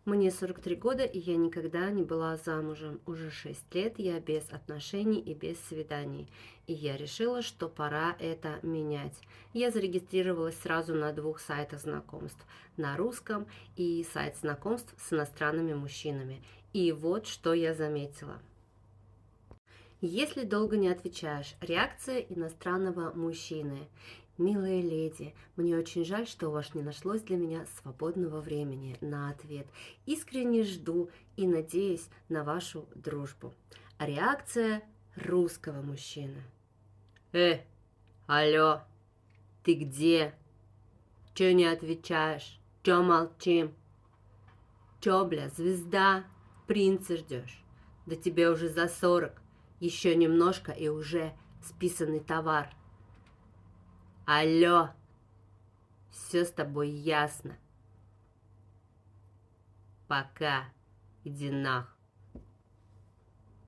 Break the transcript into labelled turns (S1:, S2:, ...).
S1: Мне 43 года, и я никогда не была замужем. Уже 6 лет я без отношений и без свиданий. И я решила, что пора это менять. Я зарегистрировалась сразу на 2 сайтах знакомств. На русском и сайт знакомств с иностранными мужчинами. И вот что я заметила. Если долго не отвечаешь, реакция иностранного мужчины. Милая леди, мне очень жаль, что у вас не нашлось для меня свободного времени на ответ. Искренне жду и надеюсь на вашу дружбу. Реакция русского мужчины. Алло, ты где? Чё не отвечаешь? Чё молчим? Чё, бля, звезда? Принца ждешь? Да тебе уже за 40. Еще немножко и уже списанный товар. Алло, все с тобой ясно. Пока, иди нах.